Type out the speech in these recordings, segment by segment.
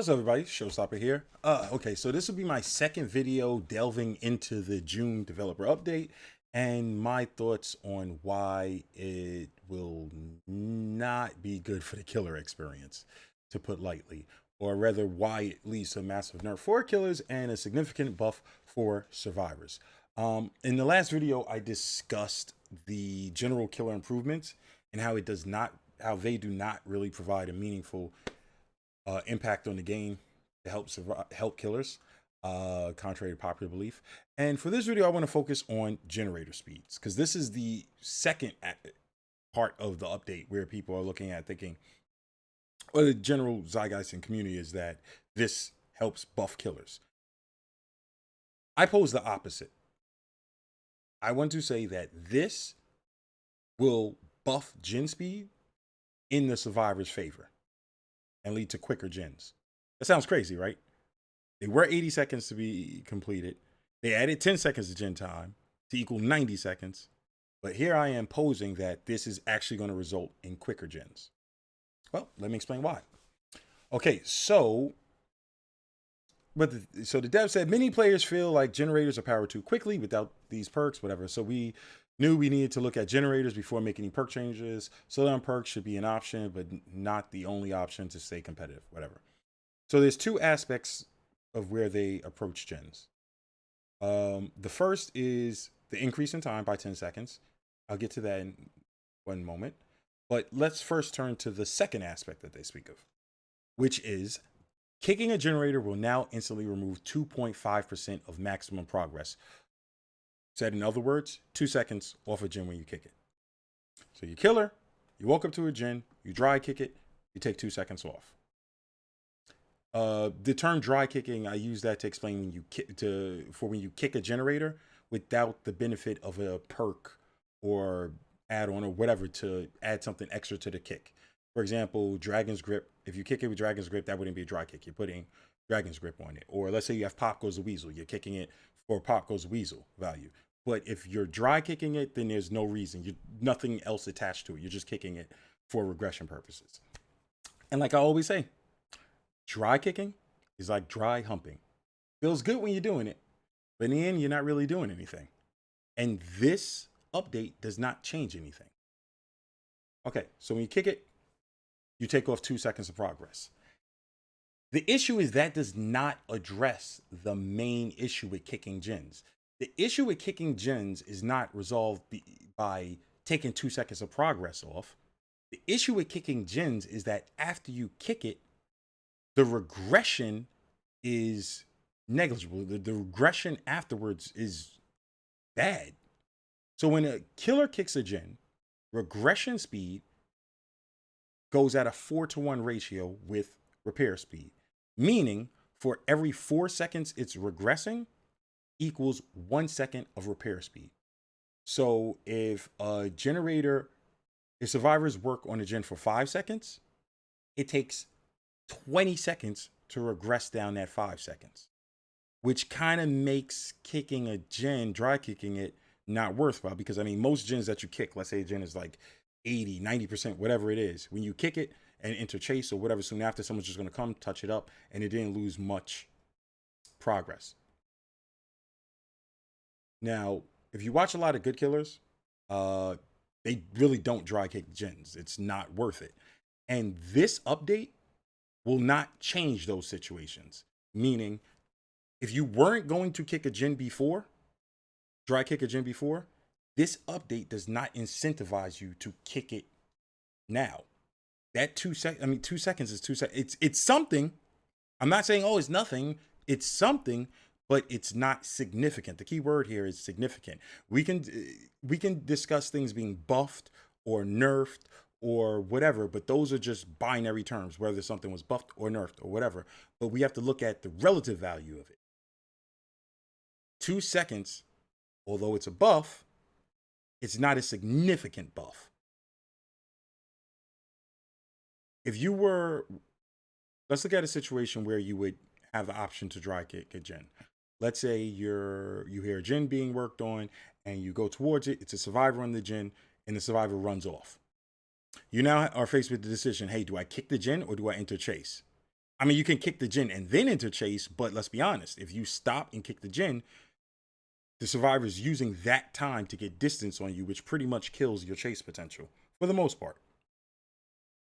What's up, everybody? Showstopper here. Okay, so this will be my second video delving into the June developer update and my thoughts on why it will not be good for the killer experience, to put lightly, or rather why it leads to a massive nerf for killers and a significant buff for survivors. In the last video, I discussed the general killer improvements and how they do not really provide a meaningful impact on the game to help killers, contrary to popular belief. And for this video, I want to focus on generator speeds because this is the second part of the update where people are looking at thinking, or the general zeitgeist and community is that this helps buff killers. I pose the opposite. I want to say that this will buff gen speed in the survivor's favor and lead to quicker gens. That sounds crazy, right? They were 80 seconds to be completed. They added 10 seconds to gen time to equal 90 seconds. But here I am posing that this is actually going to result in quicker gens. Well, let me explain why. Okay, so the dev said many players feel like generators are powered too quickly without these perks, whatever. So we knew we needed to look at generators before making any perk changes. Slowdown perks should be an option, but not the only option to stay competitive, whatever. So there's two aspects of where they approach gens. The first is the increase in time by 10 seconds. I'll get to that in one moment. But let's first turn to the second aspect that they speak of, which is kicking a generator will now instantly remove 2.5% of maximum progress. Said in other words, 2 seconds off a gen when you kick it. So you kill her, you walk up to a gen, you dry kick it, you take 2 seconds off. The term dry kicking, I use that to explain when you kick a generator without the benefit of a perk or add-on or whatever to add something extra to the kick. For example, Dragon's Grip. If you kick it with Dragon's Grip, that wouldn't be a dry kick. You're putting Dragon's Grip on it. Or let's say you have Pop Goes the Weasel. You're kicking it for Pop Goes the Weasel value. But if you're dry kicking it, then there's no reason. Nothing else attached to it. You're just kicking it for regression purposes. And like I always say, dry kicking is like dry humping. Feels good when you're doing it, but in the end, you're not really doing anything. And this update does not change anything. Okay, so when you kick it, you take off 2 seconds of progress. The issue is that does not address the main issue with kicking gens. The issue with kicking gens is not resolved by taking 2 seconds of progress off. The issue with kicking gens is that after you kick it, the regression is negligible. The regression afterwards is bad. So when a killer kicks a gen, regression speed goes at a 4-to-1 ratio with repair speed, meaning for every 4 seconds it's regressing equals 1 second of repair speed. So if survivors work on a gen for 5 seconds, it takes 20 seconds to regress down that 5 seconds, which kind of makes kicking a gen, dry kicking it, not worthwhile. Because I mean, most gens that you kick, let's say a gen is like 80, 90%, whatever it is, when you kick it and enter chase or whatever, soon after someone's just going to come touch it up and it didn't lose much progress. Now, if you watch a lot of good killers, they really don't dry kick gens. It's not worth it. And this update will not change those situations. Meaning, if you weren't going to kick a gen before, dry kick a gen before, this update does not incentivize you to kick it now. That 2 seconds, 2 seconds is 2 seconds. It's something. I'm not saying, oh, it's nothing. It's something, but it's not significant. The key word here is significant. We can discuss things being buffed or nerfed or whatever, but those are just binary terms, whether something was buffed or nerfed or whatever. But we have to look at the relative value of it. 2 seconds, although it's a buff, it's not a significant buff. If you were, let's look at a situation where you would have the option to dry kick a gen. Let's say you hear a gen being worked on and you go towards it. It's a survivor on the gen and the survivor runs off. You now are faced with the decision, hey, do I kick the gen or do I enter chase? I mean, you can kick the Jinn and then enter chase, but let's be honest. If you stop and kick the Jinn, the survivor's using that time to get distance on you, which pretty much kills your chase potential for the most part.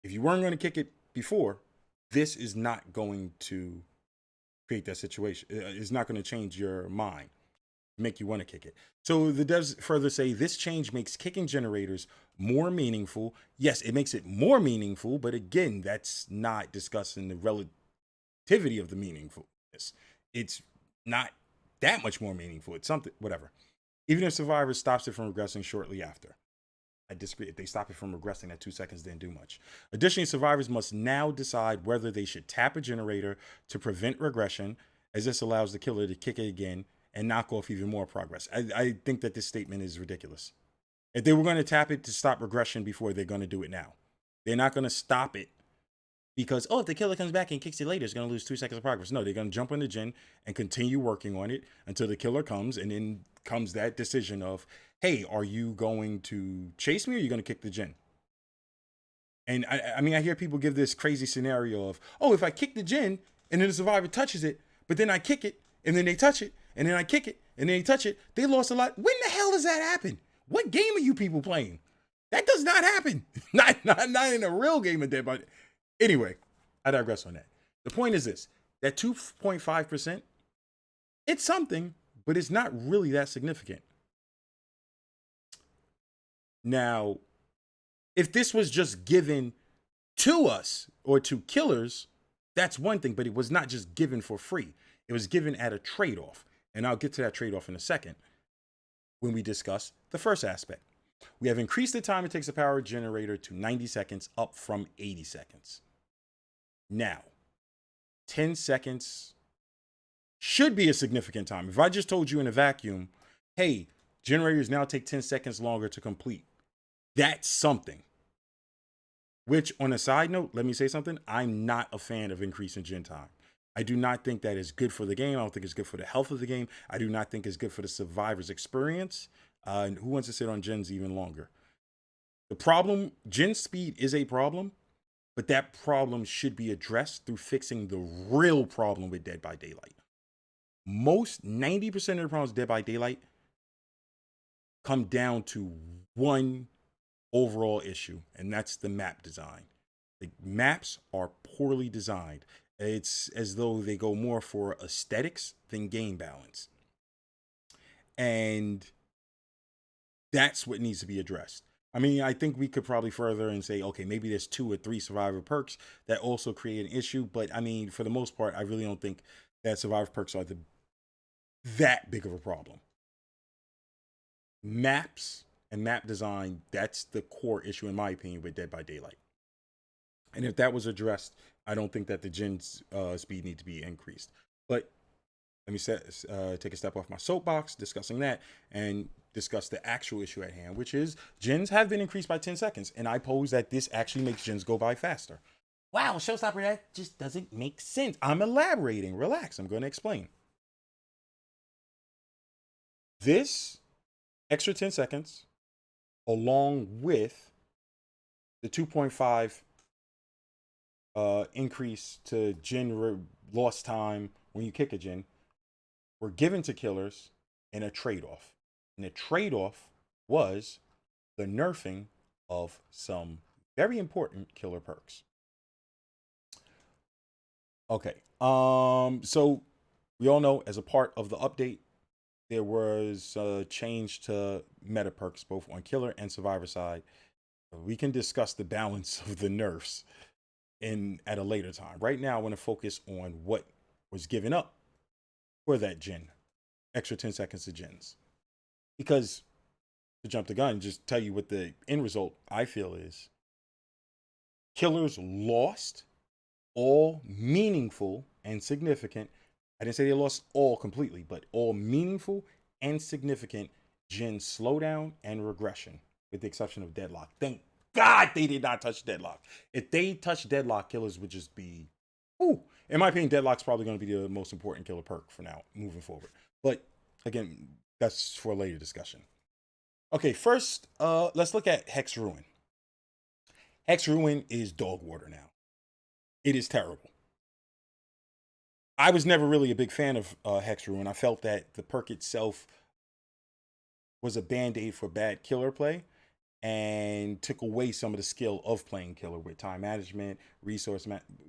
If you weren't going to kick it before, this is not going to create that situation. It's not going to change your mind, make you want to kick it. So the devs further say this change makes kicking generators more meaningful. Yes, it makes it more meaningful, but again, that's not discussing the relativity of the meaningfulness. It's not that much more meaningful. It's something, whatever. Even if Survivor stops it from regressing shortly after. I disagree. If they stop it from regressing, that 2 seconds didn't do much. Additionally, survivors must now decide whether they should tap a generator to prevent regression, as this allows the killer to kick it again and knock off even more progress. I think that this statement is ridiculous. If they were going to tap it to stop regression before, they're going to do it now. They're not going to stop it because, oh, if the killer comes back and kicks it later, it's going to lose 2 seconds of progress. No, they're going to jump on the Jinn and continue working on it until the killer comes, and then comes that decision of, hey, are you going to chase me or are you going to kick the Jinn? And I mean, I hear people give this crazy scenario of, oh, if I kick the Jinn and then the survivor touches it, but then I kick it and then they touch it and then I kick it and then they touch it, they lost a lot. When the hell does that happen? What game are you people playing? That does not happen. not in a real game of Dead by. Anyway, I digress on that. The point is this: that 2.5%, it's something, but it's not really that significant. Now, if this was just given to us or to killers, that's one thing, but it was not just given for free. It was given at a trade-off. And I'll get to that trade-off in a second when we discuss the first aspect. We have increased the time it takes a power generator to 90 seconds, up from 80 seconds. Now, 10 seconds should be a significant time. If I just told you in a vacuum, hey, generators now take 10 seconds longer to complete, that's something. Which, on a side note, let me say something. I'm not a fan of increasing gen time. I do not think that is good for the game. I don't think it's good for the health of the game. I do not think it's good for the survivor's experience. And who wants to sit on gens even longer? The problem, gen speed is a problem, but that problem should be addressed through fixing the real problem with Dead by Daylight. Most 90% of the problems with Dead by Daylight come down to one overall issue, and that's the map design. The maps are poorly designed. It's as though they go more for aesthetics than game balance. And that's what needs to be addressed. I mean, I think we could probably further and say, okay, maybe there's 2 or 3 survivor perks that also create an issue. But I mean, for the most part, I really don't think that survivor perks are that big of a problem. Maps and map design, that's the core issue, in my opinion, with Dead by Daylight. And if that was addressed, I don't think that the gen's speed need to be increased. But let me take a step off my soapbox discussing that and discuss the actual issue at hand, which is gens have been increased by 10 seconds. And I pose that this actually makes gens go by faster. Wow, Showstopper, that just doesn't make sense. I'm elaborating. Relax. I'm going to explain. This extra 10 seconds, along with the 2.5 increase to gen lost time when you kick a gen, were given to killers in a trade-off. And the trade-off was the nerfing of some very important killer perks. Okay, so we all know as a part of the update, there was a change to meta perks both on killer and survivor side. We can discuss the balance of the nerfs at a later time. Right now, I want to focus on what was given up for that gen, extra 10 seconds of gens. Because to jump the gun, just tell you what the end result I feel is. Killers lost all meaningful and significant. I didn't say they lost all completely, but all meaningful and significant gen slowdown and regression, with the exception of deadlock. Thank God they did not touch deadlock. If they touched deadlock, killers would just be, ooh. In my opinion, deadlock's probably going to be the most important killer perk for now, moving forward. But again, that's for a later discussion. Okay, first, let's look at Hex Ruin. Hex Ruin is dog water now. It is terrible. I was never really a big fan of Hex Ruin. I felt that the perk itself was a band-aid for bad killer play and took away some of the skill of playing killer with time management,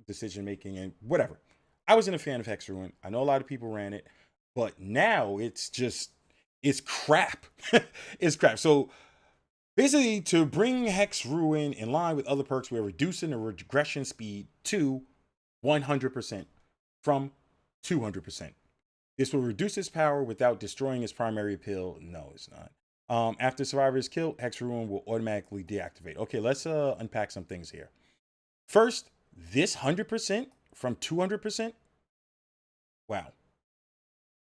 decision making, and whatever. I wasn't a fan of Hex Ruin. I know a lot of people ran it, but now it's crap. It's crap. So basically, to bring Hex Ruin in line with other perks, we're reducing the regression speed to 100% from 200%. This will reduce its power without destroying its primary appeal. No, it's not. After Survivor is killed, Hex Ruin will automatically deactivate. Okay, let's unpack some things here. First, this 100% from 200%. Wow.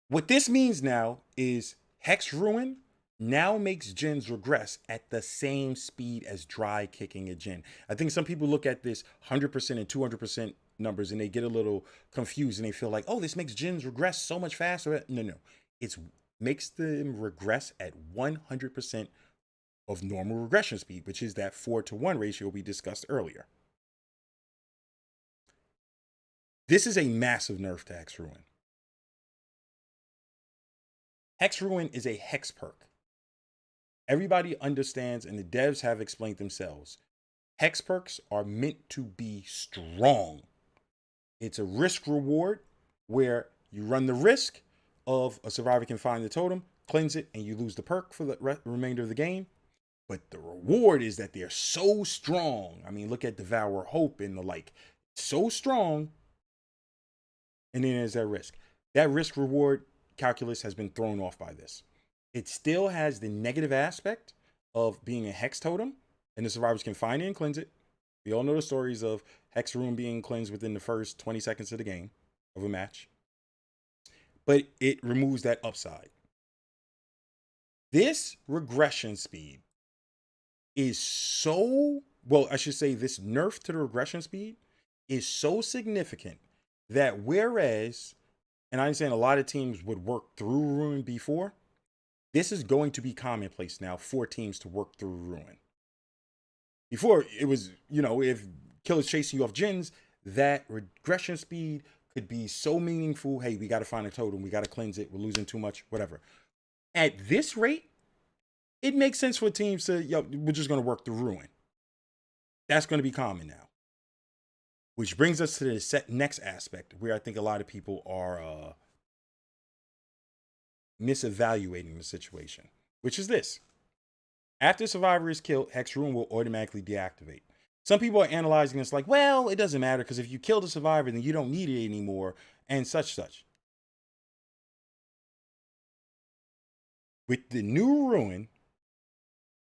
What this means now is Hex Ruin now makes gens regress at the same speed as dry kicking a gen. I think some people look at this 100% and 200% numbers and they get a little confused and they feel like, oh, this makes gens regress so much faster. No. It makes them regress at 100% of normal regression speed, which is that 4-to-1 ratio we discussed earlier. This is a massive nerf to Hex Ruin. Hex Ruin is a hex perk. Everybody understands, and the devs have explained themselves, hex perks are meant to be strong. It's a risk reward where you run the risk of a survivor can find the totem, cleanse it, and you lose the perk for the remainder of the game. But the reward is that they're so strong. I mean, look at Devour Hope and the like. So strong. And then there's that risk. That risk reward calculus has been thrown off by this. It still has the negative aspect of being a hex totem, and the survivors can find it and cleanse it. We all know the stories of Hex Ruin being cleansed within the first 20 seconds of the game, of a match. But it removes that upside. This regression speed is so, well, I should say this nerf to the regression speed is so significant that whereas, and I understand a lot of teams would work through Ruin before, this is going to be commonplace now for teams to work through Ruin. Before, it was, if killer's chasing you off gens, that regression speed could be so meaningful. Hey, we got to find a totem. We got to cleanse it. We're losing too much, whatever. At this rate, it makes sense for teams to, we're just going to work through Ruin. That's going to be common now. Which brings us to the next aspect where I think a lot of people are misevaluating the situation, which is this. After Survivor is killed, Hex Ruin will automatically deactivate. Some people are analyzing this like, well, it doesn't matter because if you kill the survivor, then you don't need it anymore, and such. With the new Ruin,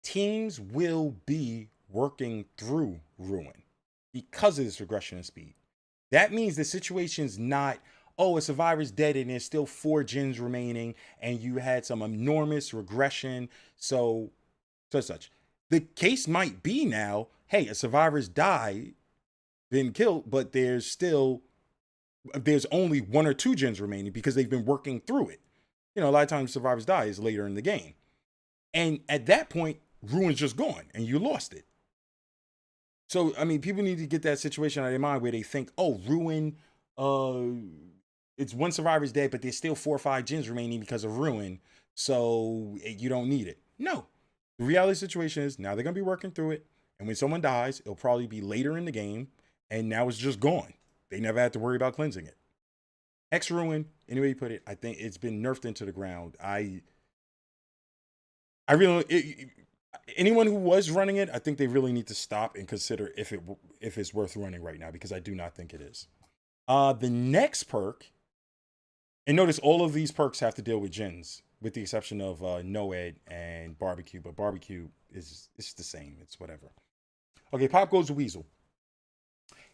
teams will be working through Ruin because of this regression in speed. That means the situation's not, oh, a survivor's dead and there's still 4 gens remaining and you had some enormous regression, so such. The case might be now, hey, a survivor's died, been killed, but there's only 1 or 2 gens remaining because they've been working through it. A lot of times survivors die is later in the game. And at that point, Ruin's just gone and you lost it. So, I mean, people need to get that situation out of their mind where they think, oh, Ruin, it's 1 survivor's dead, but there's still 4 or 5 gens remaining because of Ruin, so you don't need it. No. The reality situation is now they're going to be working through it, and when someone dies, it'll probably be later in the game, and now it's just gone. They never had to worry about cleansing it. Hex Ruin, anyway you put it, I think it's been nerfed into the ground. Anyone who was running it, I think they really need to stop and consider if it's worth running right now, because I do not think it is. The next perk, and notice all of these perks have to deal with gens, with the exception of Noed and Barbecue, but Barbecue it's the same. It's whatever. Okay, Pop Goes the Weasel.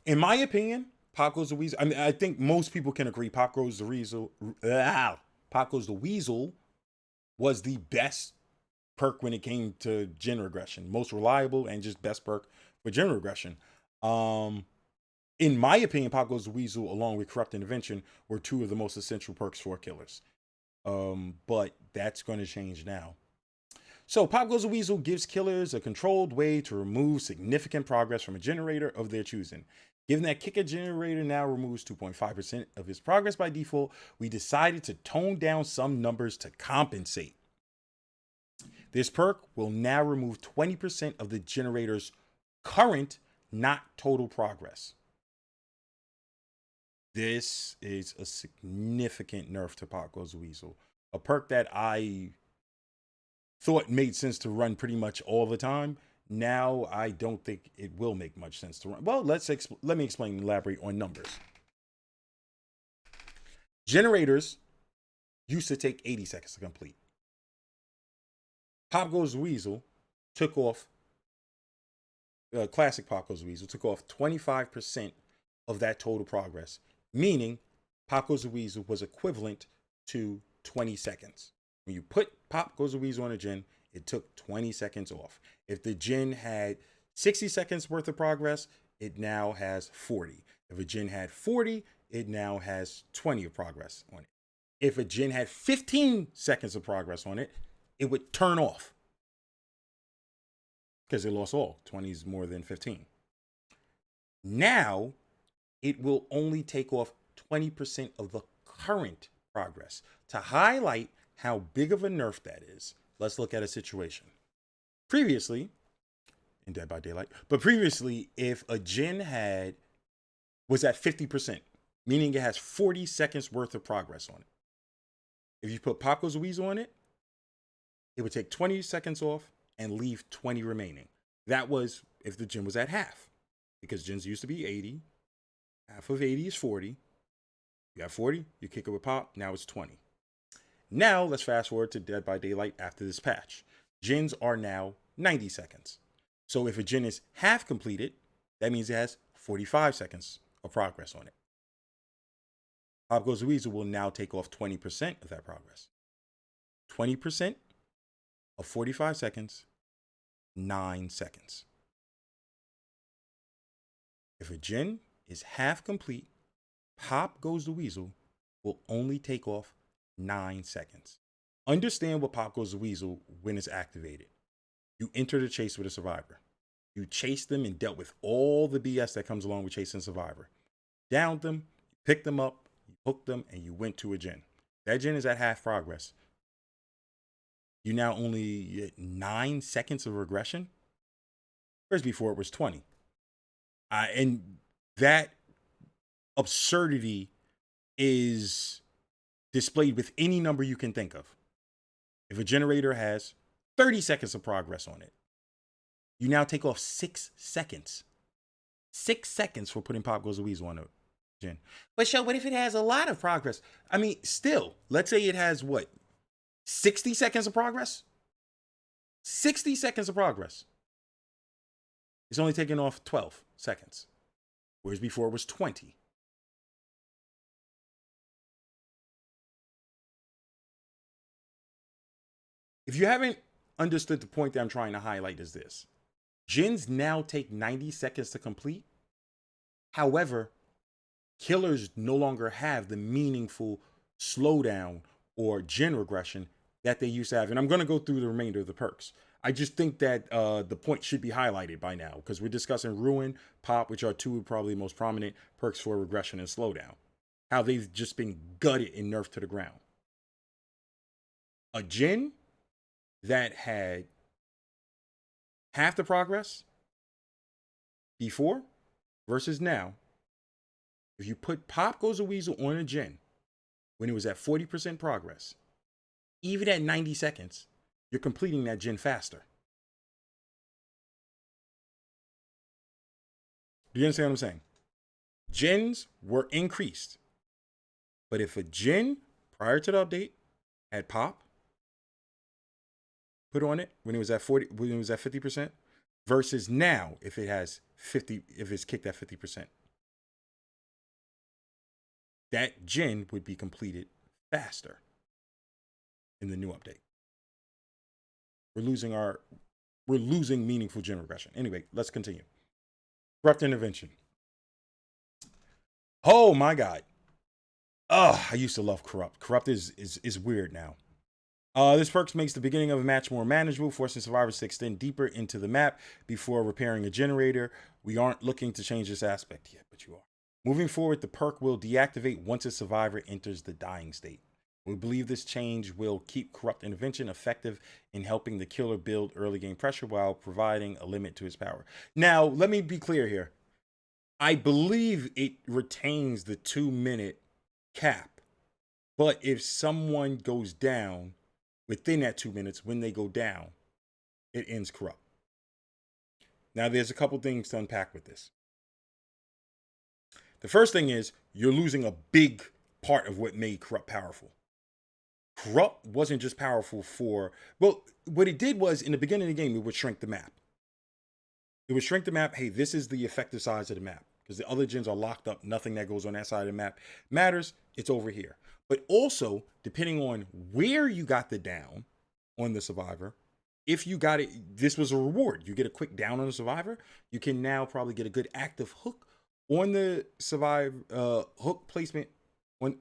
In my opinion, Pop Goes the Weasel, I mean, I think most people can agree Pop Goes the Weasel, Pop Goes the Weasel was the best perk when it came to gen regression. Most reliable and just best perk for gen regression. In my opinion, Pop Goes the Weasel, along with Corrupt Intervention, were 2 of the most essential perks for killers. But that's going to change now. So Pop Goes the Weasel gives killers a controlled way to remove significant progress from a generator of their choosing. Given that kicker generator now removes 2.5% of its progress by default, we decided to tone down some numbers to compensate. This perk will now remove 20% of the generator's current, not total progress. This is a significant nerf to Pop Goes the Weasel, a perk that I thought made sense to run pretty much all the time. Now I don't think it will make much sense to run. Well, let me explain and elaborate on numbers. Generators used to take 80 seconds to complete. Pop Goes the Weasel took off, classic Pop Goes the Weasel took off 25% of that total progress, meaning Pop Goes the Weasel was equivalent to 20 seconds. When you put Pop Goes the Weasel on a gen, it took 20 seconds off. If the gen had 60 seconds worth of progress, it now has 40. If a gen had 40, it now has 20 of progress on it. If a gen had 15 seconds of progress on it, it would turn off because it lost all. 20 is more than 15. Now, it will only take off 20% of the current progress. To highlight how big of a nerf that is, let's look at a situation. Previously, in Dead by Daylight, if a gen was at 50%, meaning it has 40 seconds worth of progress on it. If you put Pop Goes the Weasel on it, it would take 20 seconds off and leave 20 remaining. That was if the gen was at half, because gens used to be 80. Half of 80 is 40. You have 40, you kick it with Pop, now it's 20. Now let's fast forward to Dead by Daylight after this patch. Gens are now 90 seconds. So if a gen is half completed, that means it has 45 seconds of progress on it. Pop Goes the Weasel will now take off 20% of that progress. 20% of 45 seconds, 9 seconds. If a gen is half complete, Pop Goes the Weasel will only take off 9 seconds. Understand what Pop Goes the Weasel when it's activated. You enter the chase with a survivor. You chase them and dealt with all the BS that comes along with chasing survivor. Downed them, picked them up, you hooked them, and you went to a gen. That gen is at half progress. You now only get 9 seconds of regression. Whereas before it was 20. And that absurdity is displayed with any number you can think of. If a generator has 30 seconds of progress on it, you now take off 6 seconds. 6 seconds for putting Pop Goes the Weasel on a gen. But what if it has a lot of progress? I mean, still, let's say it has 60 seconds of progress? 60 seconds of progress. It's only taking off 12 seconds. Whereas before it was 20. If you haven't understood the point that I'm trying to highlight is this. Gens now take 90 seconds to complete. However, killers no longer have the meaningful slowdown or gen regression that they used to have. And I'm going to go through the remainder of the perks. I just think that the point should be highlighted by now because we're discussing Ruin, Pop, which are two probably most prominent perks for regression and slowdown. How they've just been gutted and nerfed to the ground. A gen that had half the progress before versus now, if you put Pop Goes the Weasel on a gen when it was at 40% progress, even at 90 seconds, you're completing that gen faster. Do you understand what I'm saying? Gens were increased. But if a gen prior to the update had Pop put on it when it was at 50%, versus now if it has 50, if it's kicked at 50%, that gen would be completed faster in the new update. We're losing meaningful gen regression. Anyway, let's continue. Corrupt intervention. Oh my God. Oh, I used to love corrupt. Corrupt is weird now. This perk makes the beginning of a match more manageable, forcing survivors to extend deeper into the map before repairing a generator. We aren't looking to change this aspect yet, but you are. Moving forward, the perk will deactivate once a survivor enters the dying state. We believe this change will keep corrupt intervention effective in helping the killer build early game pressure while providing a limit to his power. Now, let me be clear here. I believe it retains the 2-minute cap, but if someone goes down within that 2 minutes, when they go down, it ends corrupt. Now, there's a couple things to unpack with this. The first thing is you're losing a big part of what made corrupt powerful. Corrupt wasn't just powerful for, well, what it did was in the beginning of the game, it would shrink the map. It would shrink the map. Hey, this is the effective size of the map because the other gens are locked up. Nothing that goes on that side of the map matters. It's over here. But also, depending on where you got the down on the survivor, if you got it, this was a reward. You get a quick down on the survivor, you can now probably get a good active hook on the hook placement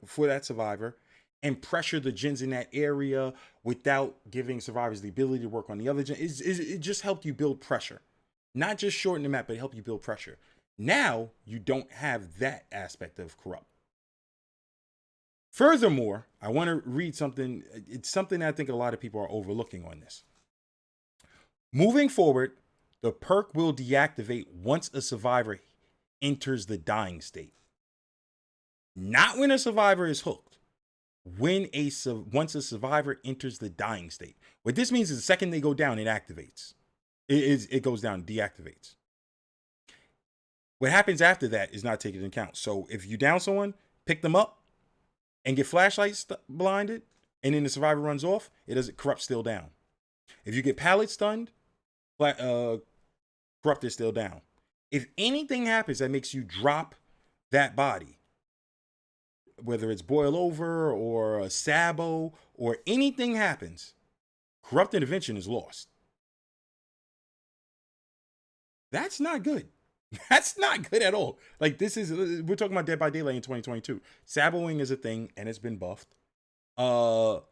for that survivor and pressure the gens in that area without giving survivors the ability to work on the other gen. It just helped you build pressure. Not just shorten the map, but help you build pressure. Now, you don't have that aspect of corrupt. Furthermore, I want to read something. It's something I think a lot of people are overlooking on this. Moving forward, the perk will deactivate once a survivor enters the dying state. Not when a survivor is hooked. Once a survivor enters the dying state. What this means is the second they go down, it activates. It goes down, deactivates. What happens after that is not taken into account. So if you down someone, pick them up, and get flashlight blinded, and then the survivor runs off, it doesn't corrupt still down. If you get pallet stunned, corrupt is still down. If anything happens that makes you drop that body, whether it's boil over or a sabo or anything happens, corrupt intervention is lost. That's not good. That's not good at all. Like we're talking about Dead by Daylight in 2022. Saboing is a thing and it's been buffed. Boil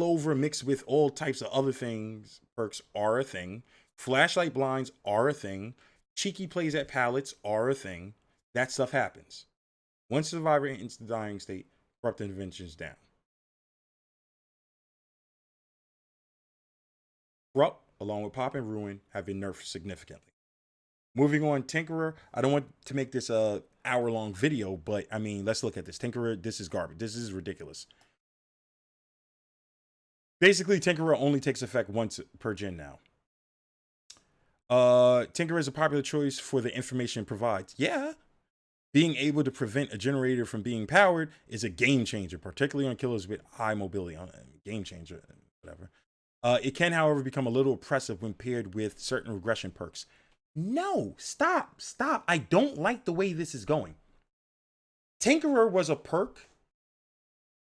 over mixed with all types of other things, perks are a thing. Flashlight blinds are a thing. Cheeky plays at pallets are a thing. That stuff happens. Once survivor enters the dying state, corrupt intervention is down. Corrupt, along with Pop and Ruin, have been nerfed significantly. Moving on, Tinkerer. I don't want to make this a hour-long video, but I mean, let's look at this. Tinkerer, this is garbage. This is ridiculous. Basically, Tinkerer only takes effect once per gen now. Tinkerer is a popular choice for the information it provides. Yeah. Being able to prevent a generator from being powered is a game changer, particularly on killers with high mobility. Game changer, whatever. It can, however, become a little oppressive when paired with certain regression perks. No, stop. I don't like the way this is going. Tinkerer was a perk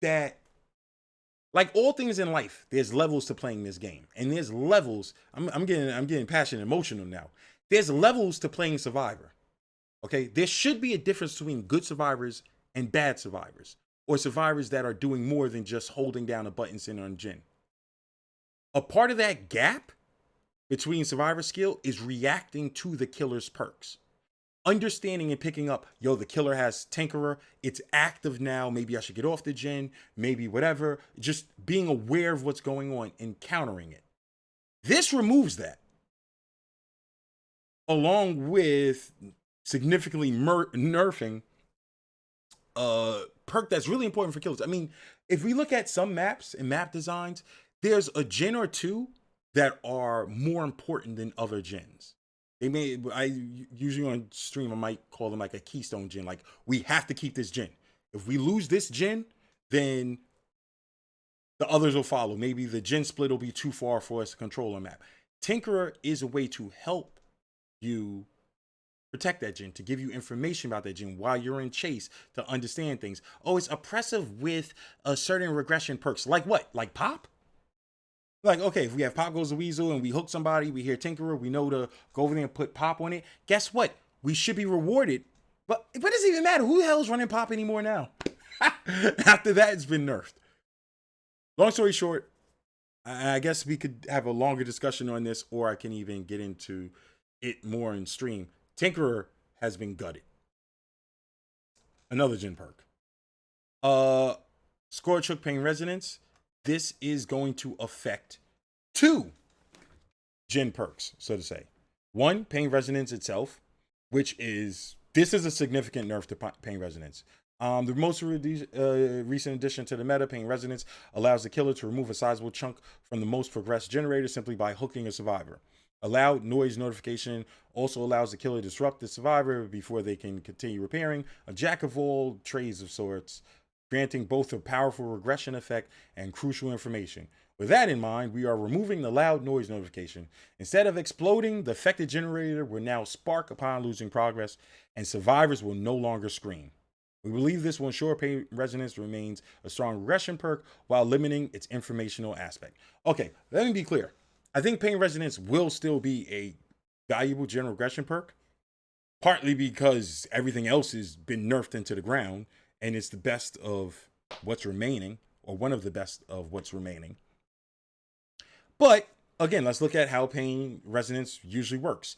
that, like all things in life, there's levels to playing this game. And there's levels, I'm getting passionate and emotional now. There's levels to playing Survivor. Okay, there should be a difference between good survivors and bad survivors, or survivors that are doing more than just holding down a button sitting on gen. A part of that gap between survivor skill is reacting to the killer's perks. Understanding and picking up, yo, the killer has Tinkerer, it's active now, maybe I should get off the gen, maybe whatever. Just being aware of what's going on and countering it. This removes that. Along with significantly nerfing perk that's really important for killers. I mean, if we look at some maps and map designs, there's a gen or two that are more important than other gens. I usually on stream, I might call them like a keystone gen. Like, we have to keep this gen. If we lose this gen, then the others will follow. Maybe the gen split will be too far for us to control a map. Tinkerer is a way to help you protect that gen, to give you information about that gen while you're in chase, to understand things. Oh, it's oppressive with a certain regression perks. Like what? Like Pop? Like, okay, if we have Pop goes to Weasel and we hook somebody, we hear Tinkerer, we know to go over there and put Pop on it. Guess what? We should be rewarded. But it doesn't even matter. Who the hell is running Pop anymore now? After that, it's been nerfed. Long story short, I guess we could have a longer discussion on this, or I can even get into it more in stream. Tinkerer has been gutted. Another Jin perk. Uh, Scorch Hook Pain Resonance. This is going to affect two Jin perks, so to say. One, Pain Resonance itself, which is this is a significant nerf to Pain Resonance. The most recent addition to the meta, Pain Resonance, allows the killer to remove a sizable chunk from the most progressed generator simply by hooking a survivor. A loud noise notification also allows the killer to disrupt the survivor before they can continue repairing. A jack of all trades of sorts, granting both a powerful regression effect and crucial information. With that in mind, we are removing the loud noise notification. Instead of exploding, the affected generator will now spark upon losing progress, and survivors will no longer scream. We believe this will ensure Pain Resonance remains a strong regression perk while limiting its informational aspect. Okay, let me be clear. I think Pain Resonance will still be a valuable general regression perk, partly because everything else has been nerfed into the ground, and it's the best of what's remaining, or one of the best of what's remaining. But again, let's look at how Pain Resonance usually works.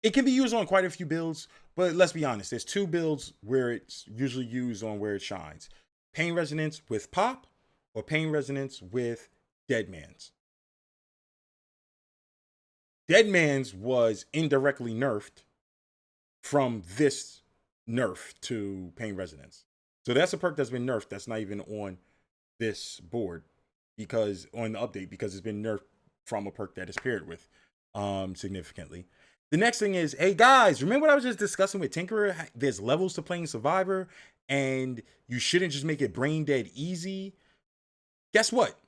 It can be used on quite a few builds, but let's be honest, there's two builds where it's usually used on where it shines. Pain Resonance with Pop, or Pain Resonance with Dead Man's. Dead Man's was indirectly nerfed from this nerf to Pain Resonance. So that's a perk that's been nerfed that's not even on this board, because on the update, because it's been nerfed from a perk that is paired with significantly. The next thing is, hey guys, remember what I was just discussing with Tinkerer? There's levels to playing Survivor, and you shouldn't just make it brain dead easy. Guess what?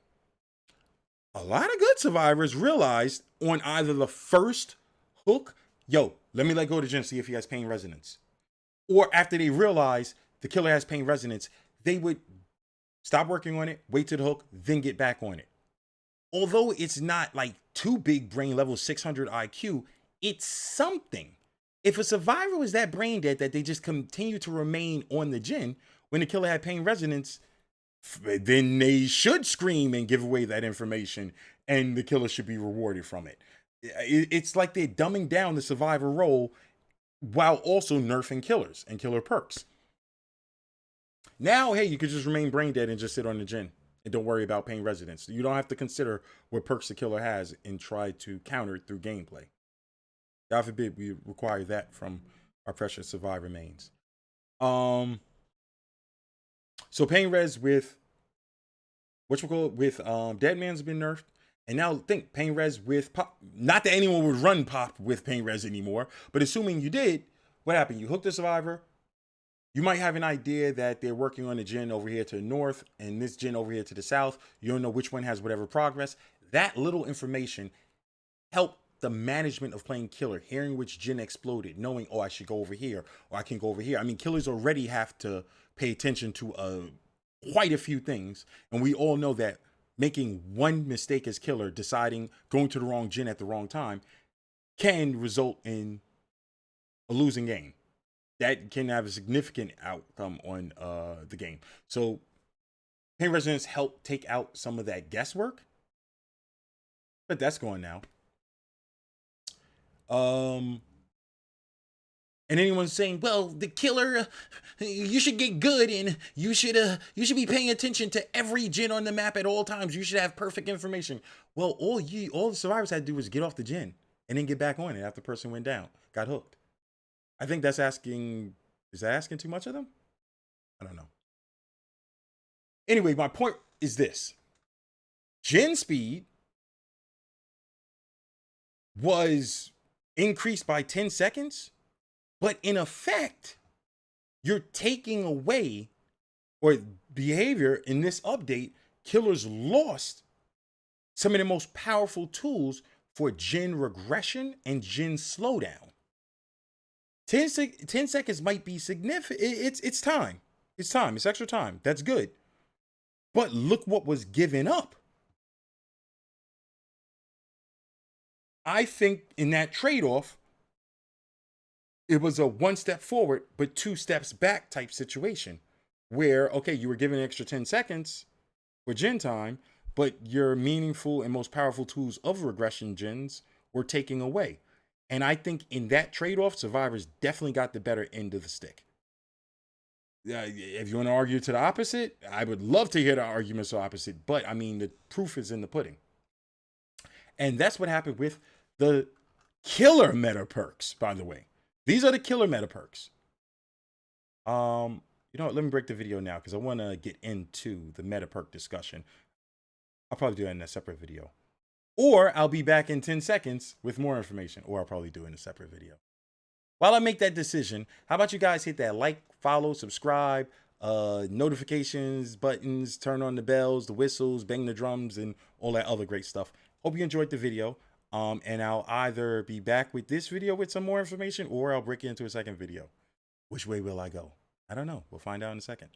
A lot of good survivors realized on either the first hook, yo, let me let go of the Jin, see if he has Pain Resonance. Or after they realize the killer has Pain Resonance, they would stop working on it, wait to the hook, then get back on it. Although it's not like too big brain level 600 IQ, it's something. If a survivor was that brain dead that they just continue to remain on the Jin when the killer had Pain Resonance, then they should scream and give away that information, and the killer should be rewarded from it. It's like they're dumbing down the survivor role while also nerfing killers and killer perks. Now, hey, you could just remain brain dead and just sit on the Jin and don't worry about Pain Resonance. You don't have to consider what perks the killer has and try to counter it through gameplay. God forbid we require that from our precious survivor mains. So Pain Res with Dead Man's been nerfed. And now think Pain Res with Pop. Not that anyone would run Pop with Pain Res anymore, but assuming you did, what happened? You hooked the survivor. You might have an idea that they're working on a Jin over here to the north and this Jin over here to the south. You don't know which one has whatever progress. That little information helped the management of playing killer, hearing which Jin exploded, knowing, oh, I should go over here or I can go over here. I mean, killers already have to pay attention to quite a few things. And we all know that making one mistake as killer, deciding going to the wrong Jin at the wrong time, can result in a losing game. That can have a significant outcome on the game. So Pain Resonance helped take out some of that guesswork, but that's gone now. And anyone's saying, well, the killer, you should get good and you should be paying attention to every Jin on the map at all times. You should have perfect information. Well, all the survivors had to do was get off the Jin and then get back on it after the person went down, got hooked. I think that's asking, is that asking too much of them? I don't know. Anyway, my point is this. Jin speed was increased by 10 seconds, but in effect, you're taking away, or behavior in this update, killers lost some of the most powerful tools for Jin regression and Jin slowdown. 10 seconds might be significant. It's time. It's time. It's extra time. That's good. But look what was given up. I think in that trade-off, it was a one step forward, but two steps back type situation where, okay, you were given an extra 10 seconds, for gen time, but your meaningful and most powerful tools of regression gens were taken away. And I think in that trade-off, survivors definitely got the better end of the stick. If you want to argue to the opposite, I would love to hear the arguments opposite, but I mean, the proof is in the pudding. And that's what happened with the killer meta perks, by the way. These are the killer meta perks. You know what? Let me break the video now because I want to get into the meta perk discussion. I'll probably do that in a separate video. Or I'll be back in 10 seconds with more information, or I'll probably do it in a separate video. While I make that decision, how about you guys hit that like, follow, subscribe, notifications, buttons, turn on the bells, the whistles, bang the drums, and all that other great stuff. Hope you enjoyed the video. And I'll either be back with this video with some more information, or I'll break it into a second video. Which way will I go? I don't know. We'll find out in a second.